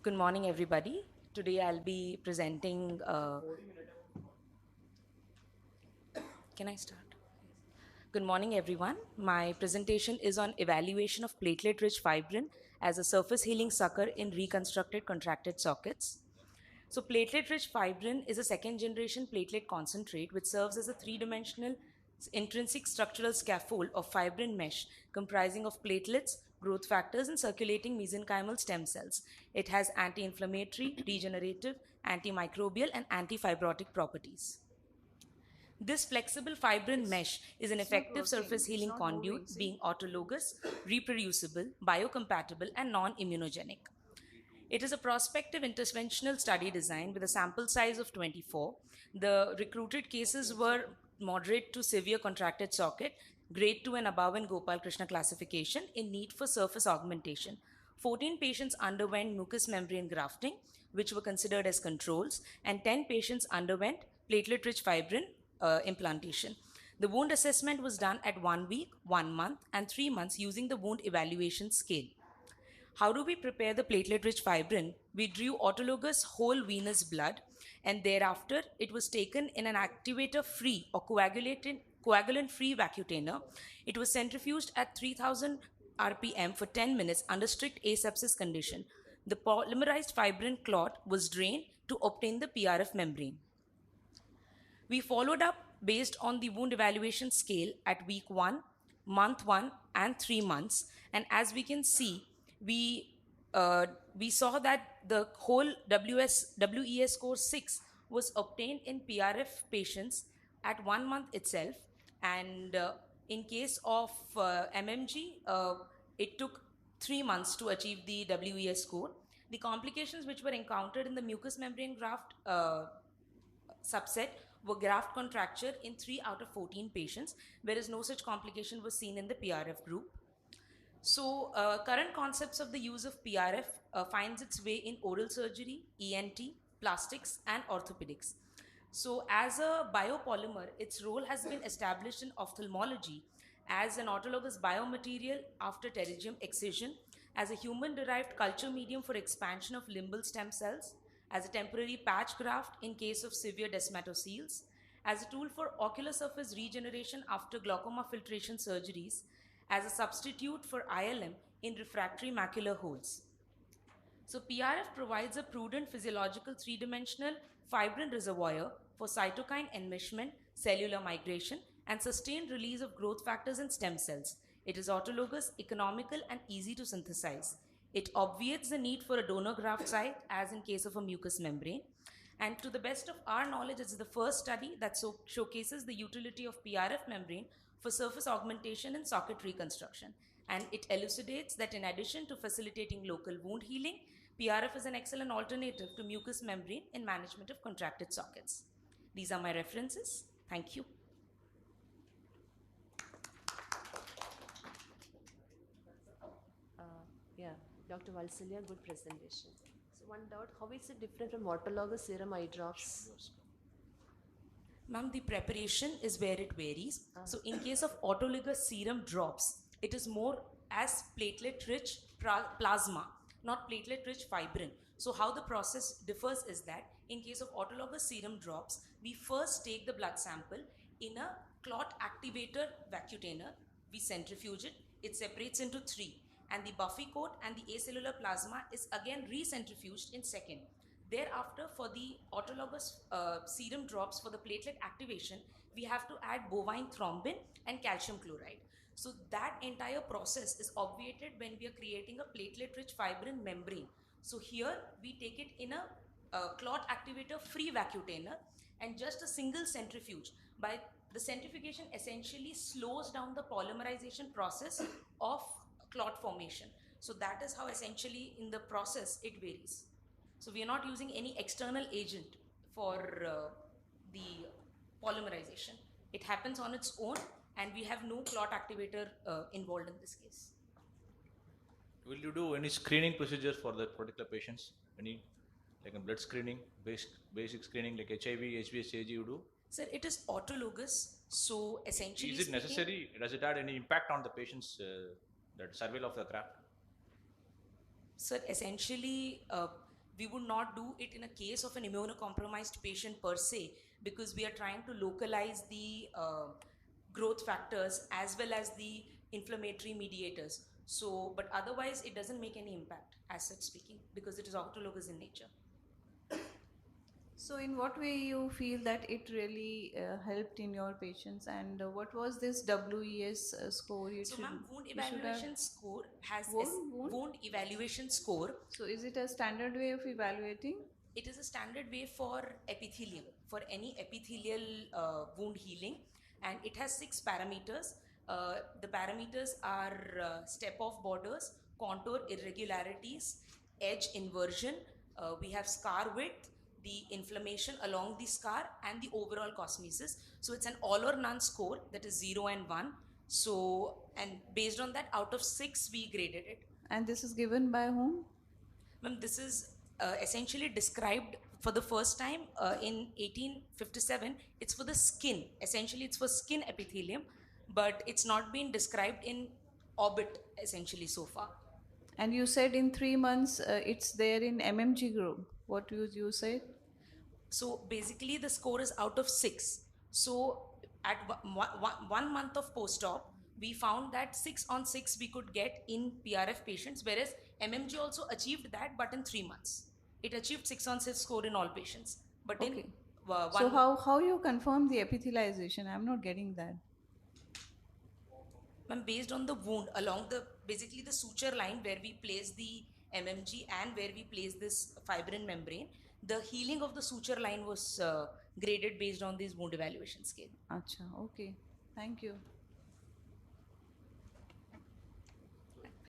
Good morning, everybody. Today I'll be presenting. Can I start? Good morning, everyone. My presentation is on evaluation of platelet-rich fibrin as a surface healing succor in reconstructed contracted sockets. So platelet-rich fibrin is a second-generation platelet concentrate which serves as a three-dimensional intrinsic structural scaffold of fibrin mesh comprising of platelets, growth factors, and circulating mesenchymal stem cells. It has anti-inflammatory, regenerative, antimicrobial, and antifibrotic properties. This flexible fibrin mesh is an effective surface healing conduit, being autologous, reproducible, biocompatible, and non-immunogenic. It is a prospective interventional study design with a sample size of 24. The recruited cases were moderate to severe contracted socket, grade 2 and above in Gopal Krishna classification in need for surface augmentation. 14 patients underwent mucous membrane grafting, which were considered as controls, and 10 patients underwent platelet-rich fibrin implantation. The wound assessment was done at 1 week, 1 month, and 3 months using the wound evaluation scale. How do we prepare the platelet-rich fibrin? We drew autologous whole venous blood, and thereafter it was taken in an activator-free or coagulant-free vacutainer. It was centrifuged at 3000 RPM for 10 minutes under strict asepsis condition. The polymerized fibrin clot was drained to obtain the PRF membrane. We followed up based on the wound evaluation scale at week 1, month 1, and 3 months. And as we can see, we saw that the whole WES score 6 was obtained in PRF patients at 1 month itself. And in case of MMG, it took 3 months to achieve the WES score. The complications which were encountered in the mucous membrane graft subset were graft contracture in 3 out of 14 patients, whereas no such complication was seen in the PRF group. So current concepts of the use of PRF finds its way in oral surgery, ENT, plastics, and orthopedics. So as a biopolymer, its role has been established in ophthalmology as an autologous biomaterial after pterygium excision, as a human-derived culture medium for expansion of limbal stem cells, as a temporary patch graft in case of severe desmatoceles, as a tool for ocular surface regeneration after glaucoma filtration surgeries, as a substitute for ILM in refractory macular holes. So PRF provides a prudent physiological three-dimensional fibrin reservoir for cytokine enmeshment, cellular migration, and sustained release of growth factors and stem cells. It is autologous, economical, and easy to synthesize. It obviates the need for a donor graft site, as in case of a mucous membrane. And to the best of our knowledge, it's the first study that showcases the utility of PRF membrane for surface augmentation and socket reconstruction. And it elucidates that in addition to facilitating local wound healing, PRF is an excellent alternative to mucous membrane in management of contracted sockets. These are my references. Thank you. Yeah, Dr. Vatsalya, good presentation. So one doubt, how is it different from autologous serum eye drops? Ma'am, the preparation is where it varies. So in case of autologous serum drops, it is more as platelet-rich plasma, not platelet-rich fibrin. So how the process differs is that in case of autologous serum drops, we first take the blood sample in a clot activator vacutainer, we centrifuge it, it separates into 3, and the buffy coat and the acellular plasma is again recentrifuged in second. Thereafter, for the autologous serum drops for the platelet activation, we have to add bovine thrombin and calcium chloride. So that entire process is obviated when we are creating a platelet-rich fibrin membrane. So here we take it in a clot activator free vacutainer and just a single centrifuge. By the centrifugation essentially slows down the polymerization process of clot formation. So that is how essentially in the process it varies. So we are not using any external agent for the polymerization. It happens on its own, and we have no clot activator involved in this case. Will you do any screening procedures for the particular patients? Any, like a blood screening, basic screening like HIV, HBsAg you do? Sir, it is autologous, so essentially is it necessary? Does it have any impact on the patient's that survival of the graft? Sir, essentially We would not do it in a case of an immunocompromised patient per se, because we are trying to localize the growth factors as well as the inflammatory mediators. So, but otherwise it doesn't make any impact as such speaking, because it is autologous in nature. So, in what way you feel that it really helped in your patients, and what was this WES score? So, ma'am, wound you should have. evaluation score has Wound? wound evaluation score. So, is it a standard way of evaluating? It is a standard way for epithelium, for any epithelial wound healing, and it has 6 parameters. The parameters are step off borders, contour irregularities, edge inversion, we have scar width, the inflammation along the scar, and the overall cosmesis. So it's an all or none score, that is 0 and 1. So, and based on that, out of 6 we graded it. And this is given by whom? Ma'am, this is essentially described for the first time in 1857. It's for the skin. Essentially, it's for skin epithelium, but it's not been described in orbit essentially so far. And you said in 3 months it's there in MMG group. What you said? So basically, the score is out of 6. So at 1 month of post-op, we found that 6 on 6 we could get in PRF patients, whereas MMG also achieved that, but in 3 months. It achieved 6 on 6 score in all patients. But Okay. in one. So how you confirm the epithelialization? I'm not getting that. Ma'am, based on the wound along the basically the suture line where we place the MMG and where we place this fibrin membrane, the healing of the suture line was graded based on this wound evaluation scale. Acha, okay. Thank you.